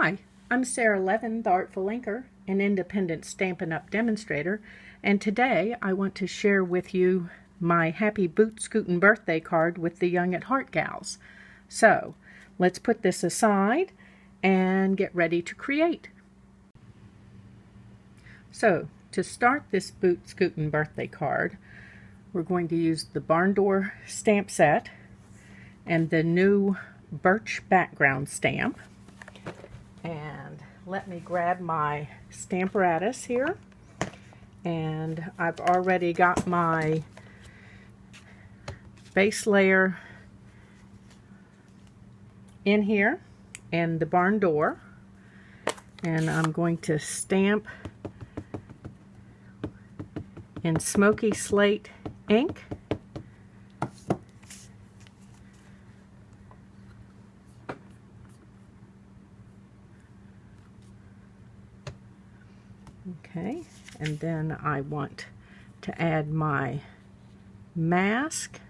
Hi, I'm Sara Levin, the Artful Inker, an independent Stampin' Up! Demonstrator, and today I want to share with you my Happy Boot Scootin' birthday card with the Young at Heart gals. So, let's put this aside and get ready to create. So, to start this Boot Scootin' birthday card, we're going to use the barn door stamp set and the new birch background stamp. And let me grab my Stamparatus here, and I've already got my base layer in here and the barn door, and I'm going to stamp in smoky slate ink. Okay, and then I want to add my mask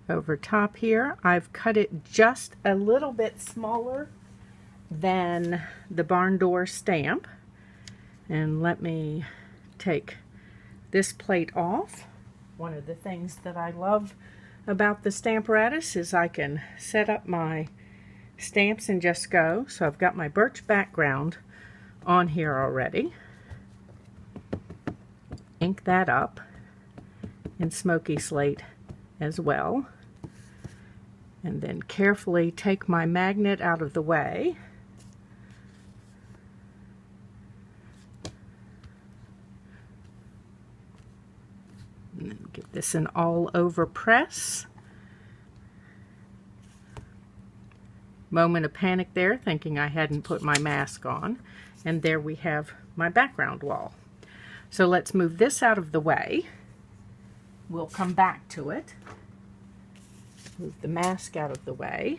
over top here. I've cut it just a little bit smaller than the barn door stamp. And let me take this plate off. One of the things that I love about the Stamparatus is I can set up my stamps and just go. So I've got my birch background on here already. Ink that up in smoky slate as well, and then carefully take my magnet out of the way, and then give this an all over press. Moment of panic there, thinking I hadn't put my mask on, and there we have my background wall. So let's move this out of the way. We'll come back to it. Move the mask out of the way.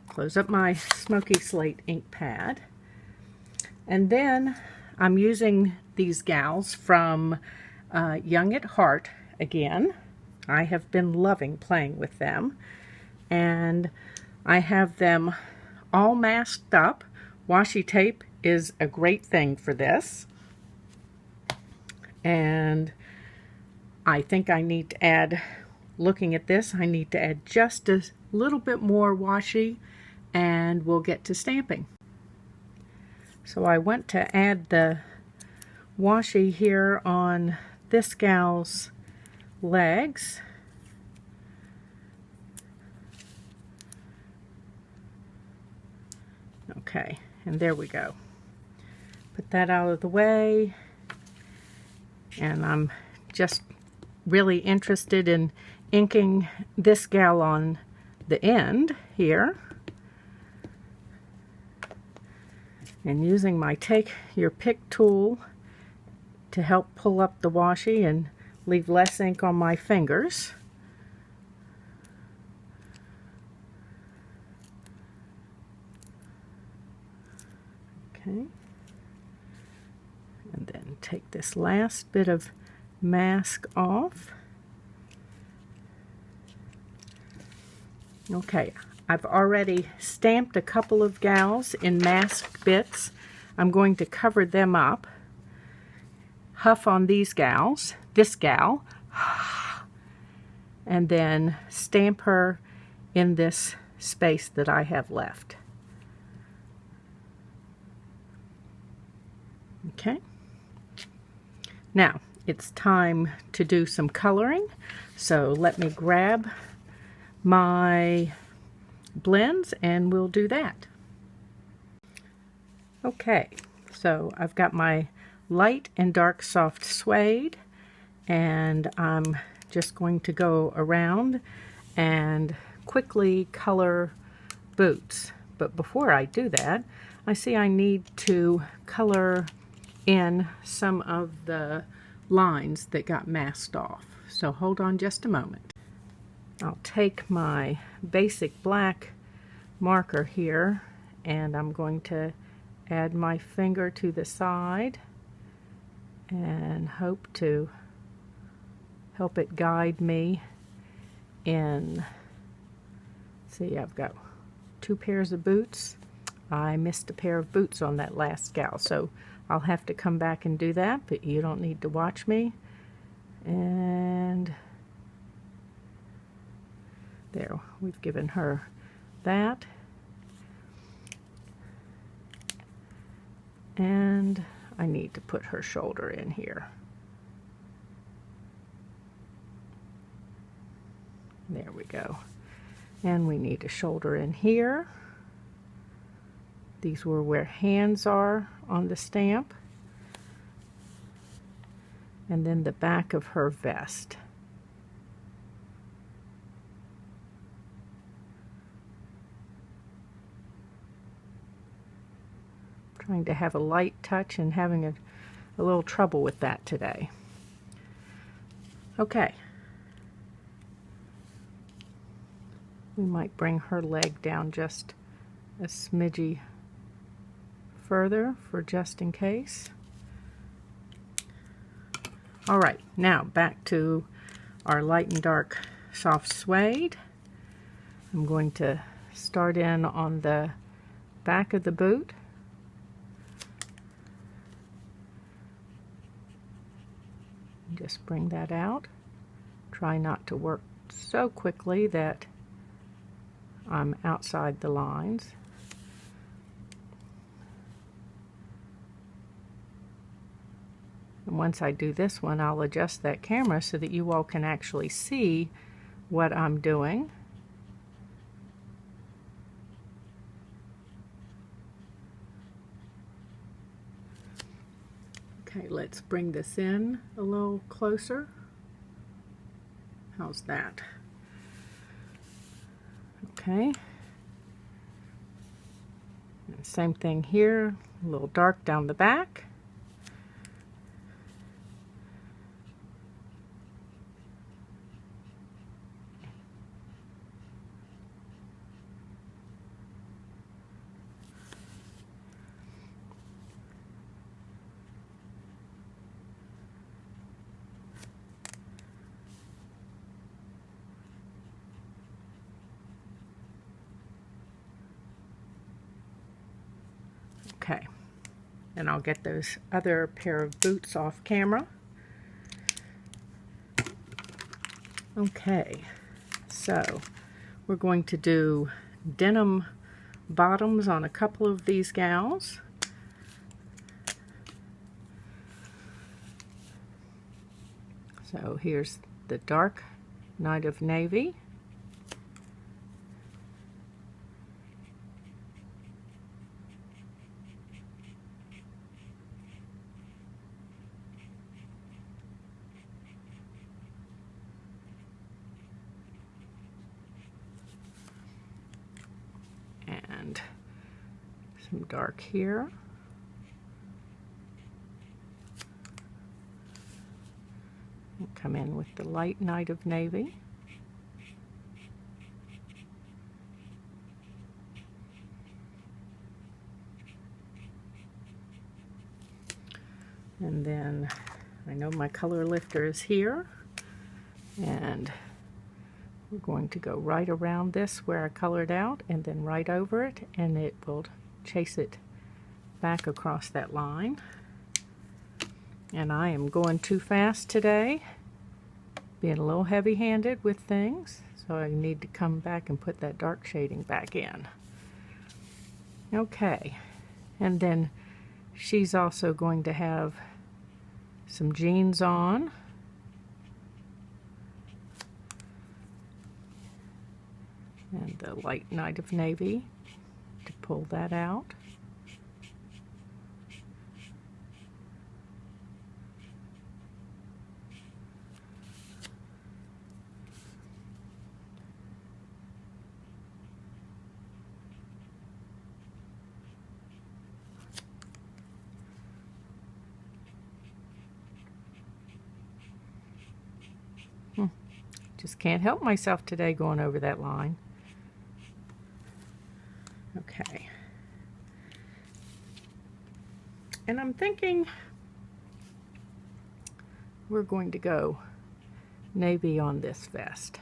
Close up my smoky slate ink pad. And then I'm using these gals from Young at Heart again. I have been loving playing with them. And I have them all masked up. Washi tape is a great thing for this. And I think I need to add, looking at this, I need to add just a little bit more washi and we'll get to stamping. So I want to add the washi here on this gal's legs. Okay, and there we go. Put that out of the way. And I'm just really interested in inking this gal on the end here. And using my take your pick tool to help pull up the washi and leave less ink on my fingers. Okay. And then take this last bit of mask off. Okay, I've already stamped a couple of gals in masked bits. I'm going to cover them up. Huff on these gals, this gal, and then stamp her in this space that I have left. Okay. Now, it's time to do some coloring, so let me grab my blends and we'll do that. Okay, so I've got my light and dark soft suede, and I'm just going to go around and quickly color boots. But before I do that, I see I need to color in some of the lines that got masked off. So hold on just a moment. I'll take my basic black marker here and I'm going to add my finger to the side and hope to help it guide me in. See, I've got 2 pairs of boots I missed a pair of boots on that last gal, so I'll have to come back and do that, but you don't need to watch me. And there, we've given her that. And I need to put her shoulder in here. There we go. And we need a shoulder in here. These were where hands are on the stamp. And then the back of her vest. Trying to have a light touch and having a little trouble with that today. Okay. We might bring her leg down just a smidgy further for just in case. All right, now back to our light and dark soft suede. I'm going to start in on the back of the boot. Just bring that out. Try not to work so quickly that I'm outside the lines. And once I do this one, I'll adjust that camera so that you all can actually see what I'm doing. Okay, let's bring this in a little closer. How's that? Okay. And same thing here, a little dark down the back. Okay, and I'll get those other pair of boots off camera. Okay, so we're going to do denim bottoms on a couple of these gals. So here's the dark Night of Navy. And some dark here. And come in with the light Night of Navy. And then I know my color lifter is here, and we're going to go right around this where I colored out and then right over it, and it will chase it back across that line. And I am going too fast today, being a little heavy-handed with things, so I need to come back and put that dark shading back in. Okay, and then she's also going to have some jeans on. And the light Night of Navy to pull that out. Just can't help myself today going over that line. Okay. And I'm thinking we're going to go navy on this vest.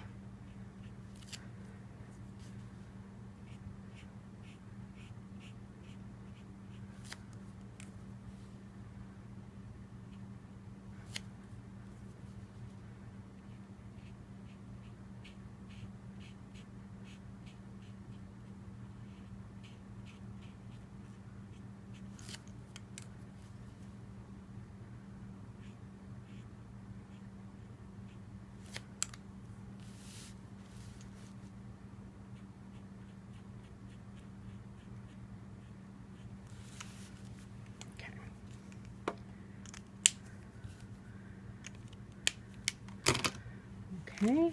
Okay,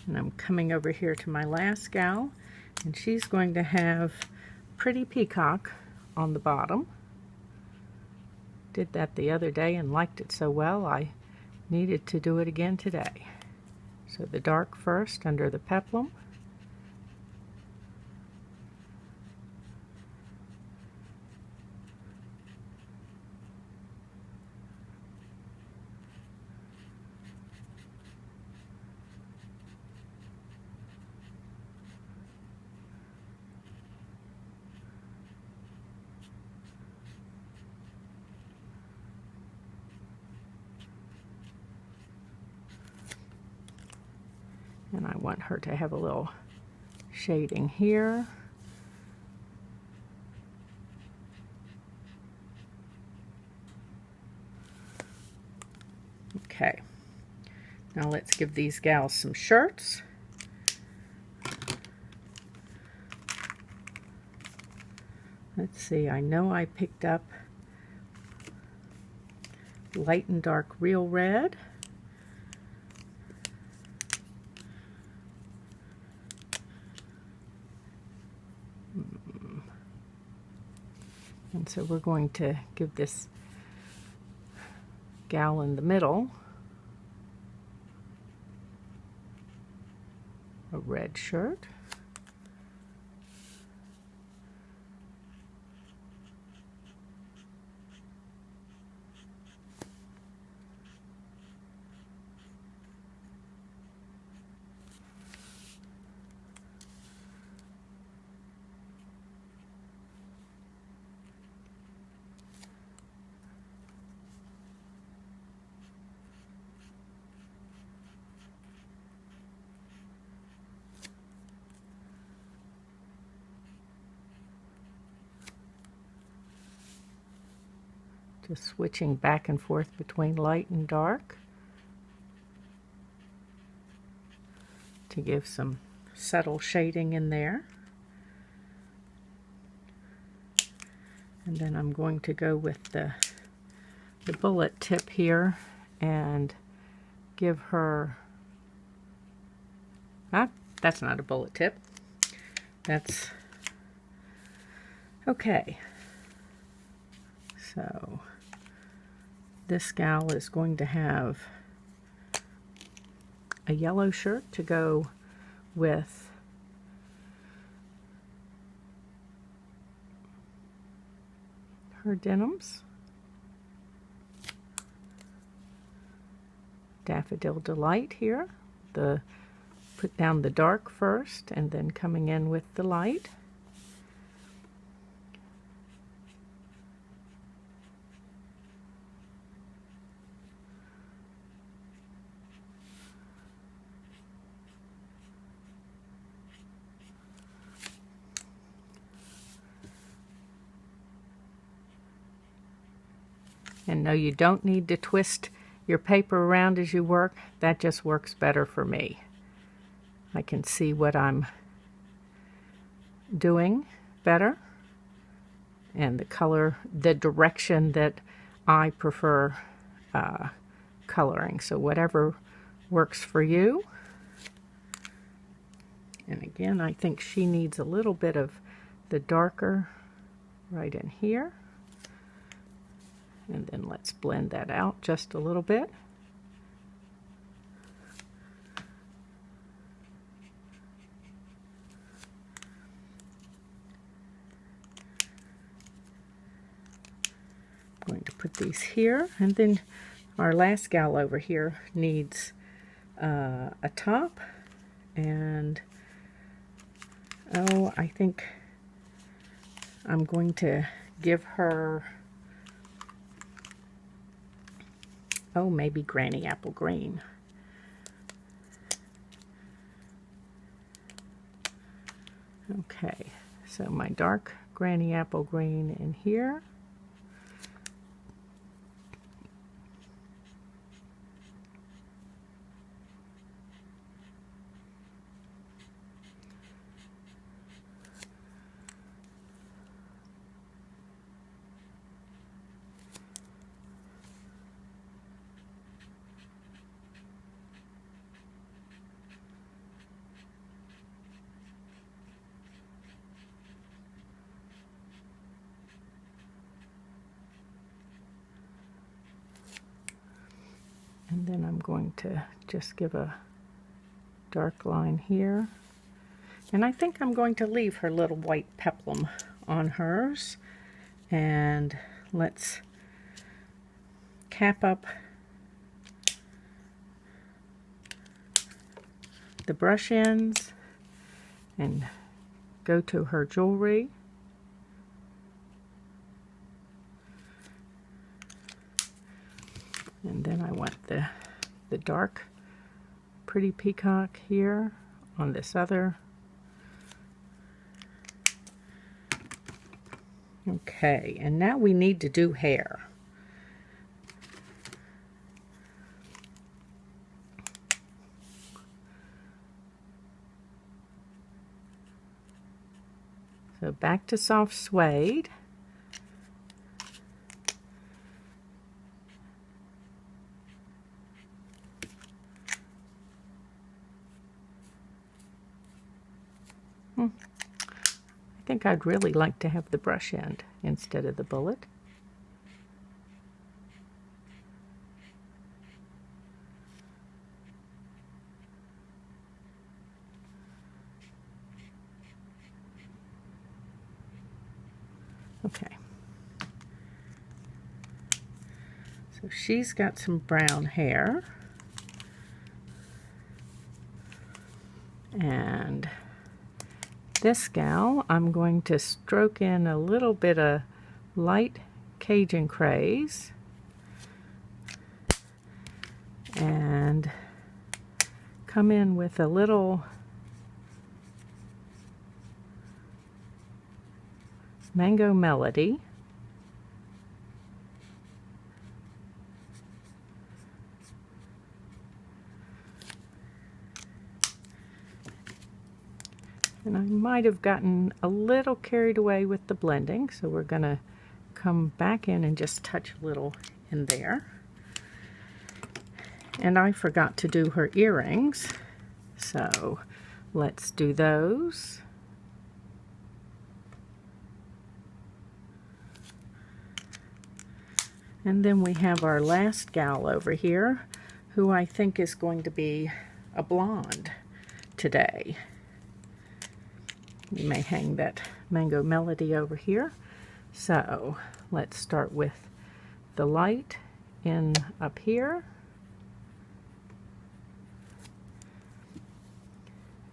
and I'm coming over here to my last gal, and she's going to have pretty peacock on the bottom. Did that the other day and liked it so well I needed to do it again today. So the dark first under the peplum. And I want her to have a little shading here. Okay, now let's give these gals some shirts. Let's see, I know I picked up light and dark real red. And so we're going to give this gal in the middle a red shirt. Just switching back and forth between light and dark to give some subtle shading in there. And then I'm going to go with the bullet tip here and give her, that's not a bullet tip. That's, okay. So this gal is going to have a yellow shirt to go with her denims. Daffodil Delight here. Put down the dark first and then coming in with the light. And no, you don't need to twist your paper around as you work. That just works better for me. I can see what I'm doing better and the color, the direction that I prefer coloring. So whatever works for you. And again, I think she needs a little bit of the darker right in here. And then let's blend that out just a little bit. I'm going to put these here, and then our last gal over here needs a top, and I think I'm going to give her, maybe Granny Apple Green. Okay, so my dark Granny Apple Green in here. And then I'm going to just give a dark line here. And I think I'm going to leave her little white peplum on hers. And let's cap up the brush ends and go to her jewelry. And then I want the dark pretty peacock here on this other. Okay, and now we need to do hair. So back to soft suede. I think I'd really like to have the brush end instead of the bullet. Okay. So she's got some brown hair. And this gal, I'm going to stroke in a little bit of light Cajun craze and come in with a little Mango Melody. And I might have gotten a little carried away with the blending, so we're going to come back in and just touch a little in there. And I forgot to do her earrings, so let's do those. And then we have our last gal over here, who I think is going to be a blonde today. We may hang that Mango Melody over here. So let's start with the light in up here.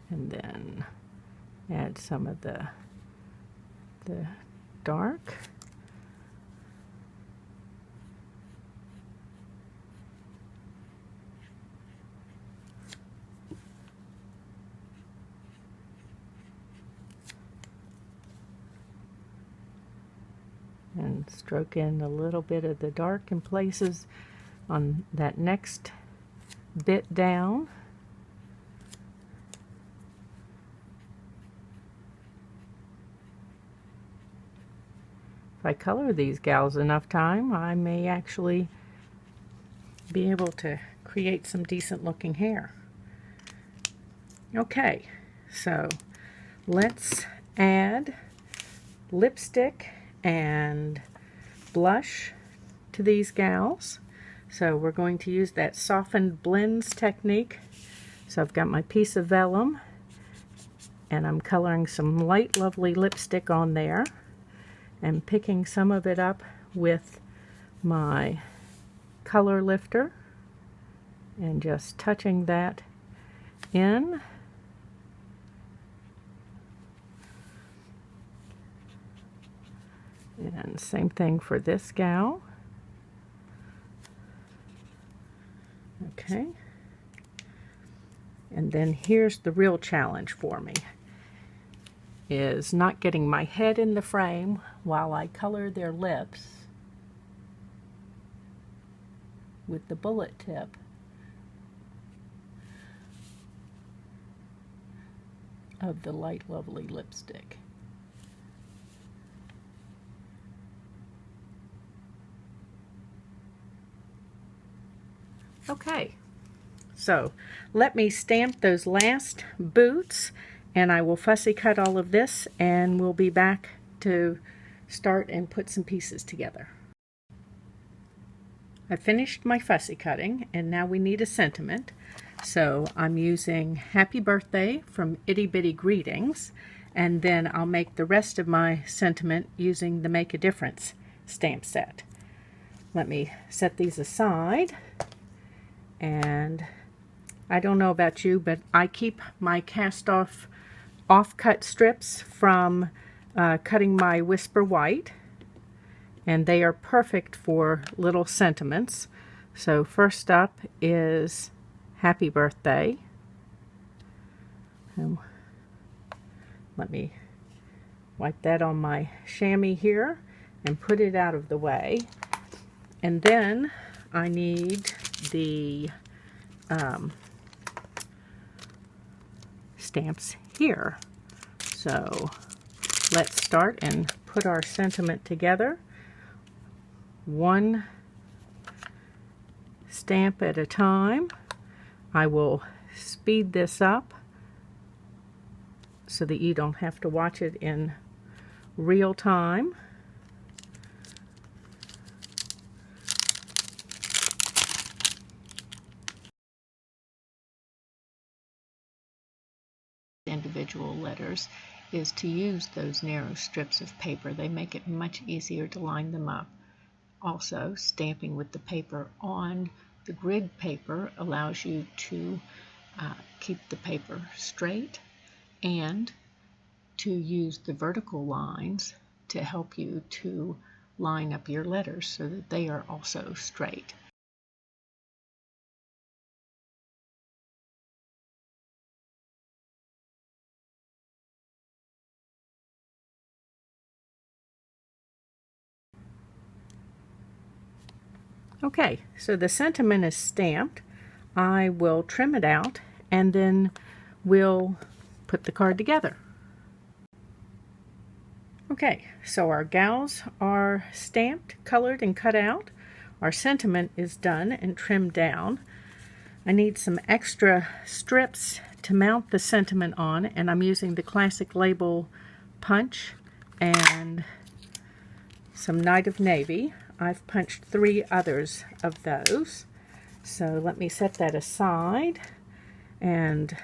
And then add some of the dark. And stroke in a little bit of the dark in places on that next bit down. If I color these gals enough time, I may actually be able to create some decent looking hair. Okay, so let's add lipstick and blush to these gals. So we're going to use that softened blends technique. So I've got my piece of vellum and I'm coloring some light lovely lipstick on there and picking some of it up with my color lifter and just touching that in. And same thing for this gal. Okay. And then here's the real challenge for me, is not getting my head in the frame while I color their lips with the bullet tip. Of the light lovely lipstick. Okay, so let me stamp those last boots and I will fussy cut all of this and we'll be back to start and put some pieces together. I finished my fussy cutting, and now we need a sentiment. So I'm using Happy Birthday from Itty Bitty Greetings, and then I'll make the rest of my sentiment using the Make a Difference stamp set. Let me set these aside, and I don't know about you, but I keep my cast-off off-cut strips from cutting my Whisper White, and they are perfect for little sentiments. So first up is Happy Birthday. Let me wipe that on my chamois here and put it out of the way. And then I need the stamps here. So let's start and put our sentiment together. One stamp at a time. I will speed this up so that you don't have to watch it in real time. Individual letters is to use those narrow strips of paper. They make it much easier to line them up. Also, stamping with the paper on the grid paper allows you to keep the paper straight and to use the vertical lines to help you to line up your letters so that they are also straight. Okay, so the sentiment is stamped. I will trim it out and then we'll put the card together. Okay, so our gals are stamped, colored, and cut out. Our sentiment is done and trimmed down. I need some extra strips to mount the sentiment on, and I'm using the classic label punch and some Night of Navy. I've punched 3 others of those. So let me set that aside, and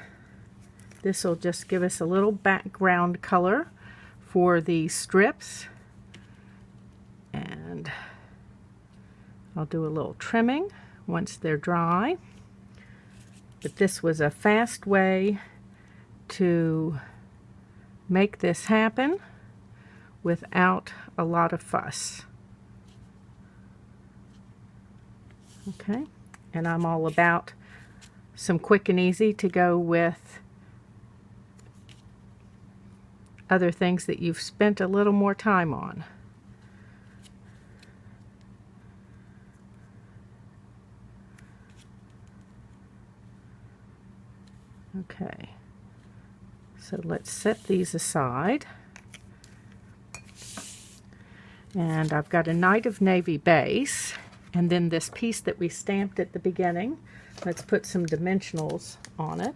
this will just give us a little background color for the strips. And I'll do a little trimming once they're dry. But this was a fast way to make this happen without a lot of fuss. Okay, and I'm all about some quick and easy to go with other things that you've spent a little more time on. Okay, so let's set these aside. And I've got a Night of Navy base. And then this piece that we stamped at the beginning, let's put some dimensionals on it.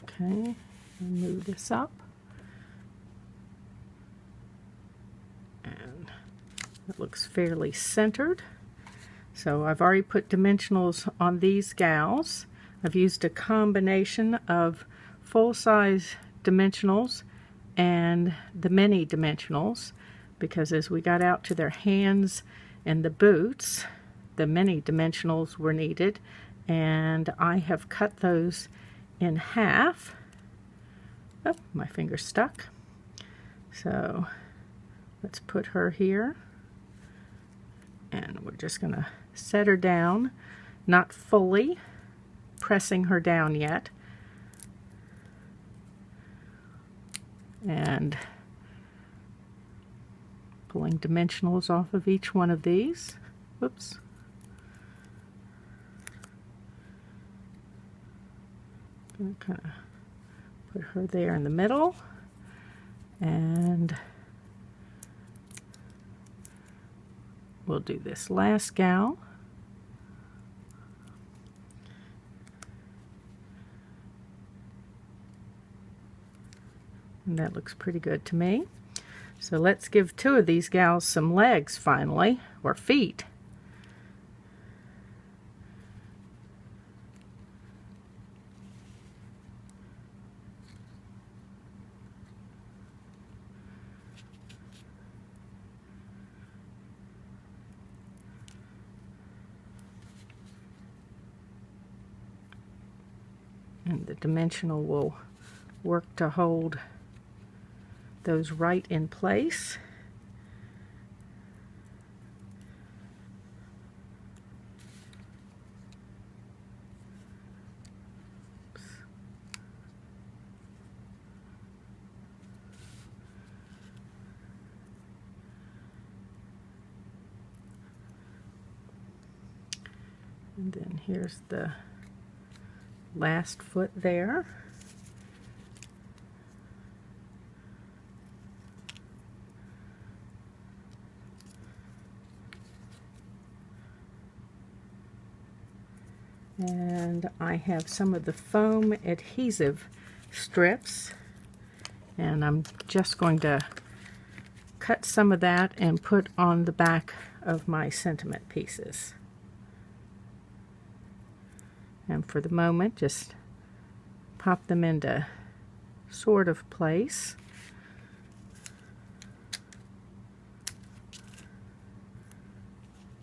Okay, I'll move this up. And it looks fairly centered. So I've already put dimensionals on these gals. I've used a combination of full-size dimensionals and the mini dimensionals, because as we got out to their hands and the boots, the mini dimensionals were needed, and I have cut those in half. Oh, my finger's stuck. So let's put her here, and we're just gonna set her down, not fully pressing her down yet, and pulling dimensionals off of each one of these. Whoops. I'm gonna kind of put her there in the middle, and we'll do this last gal. And that looks pretty good to me. So let's give two of these gals some legs finally, or feet. And the dimensional will work to hold those right in place. Oops. And then here's the last foot there. And I have some of the foam adhesive strips, and I'm just going to cut some of that and put on the back of my sentiment pieces. And for the moment, just pop them into sort of place.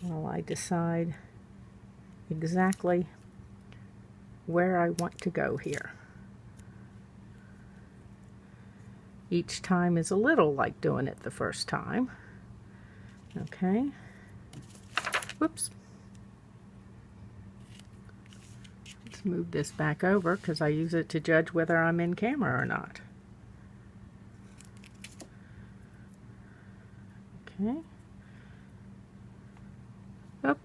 While I decide exactly where I want to go here. Each time is a little like doing it the first time. Okay. Whoops. Let's move this back over because I use it to judge whether I'm in camera or not. Okay. Oh,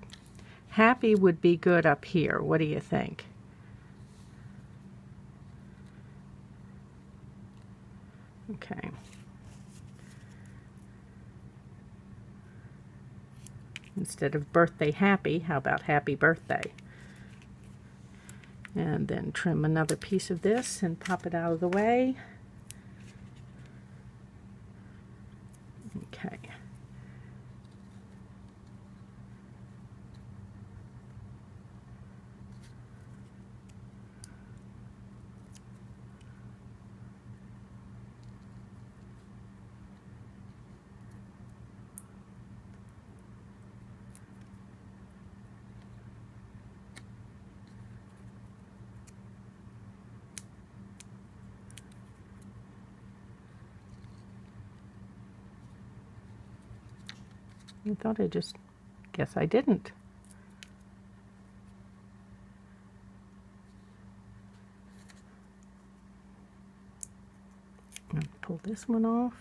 happy would be good up here. What do you think? Okay. Instead of birthday happy, how about happy birthday? And then trim another piece of this and pop it out of the way. Okay. I thought I just, guess I didn't. I'll pull this one off.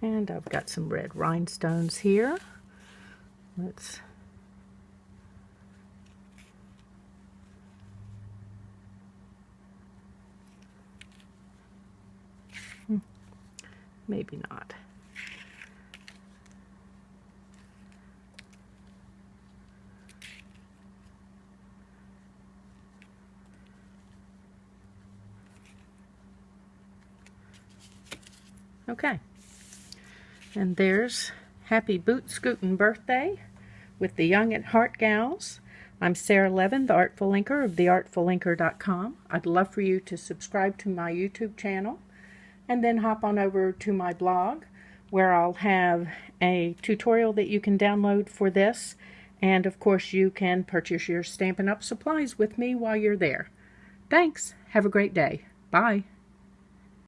And I've got some red rhinestones here. Let's maybe not. Okay. And there's Happy Boot Scootin' Birthday with the Young at Heart Gals. I'm Sara Levin, the Artful Inker of theartfulinker.com. I'd love for you to subscribe to my YouTube channel and then hop on over to my blog where I'll have a tutorial that you can download for this. And of course you can purchase your Stampin' Up! Supplies with me while you're there. Thanks. Have a great day. Bye.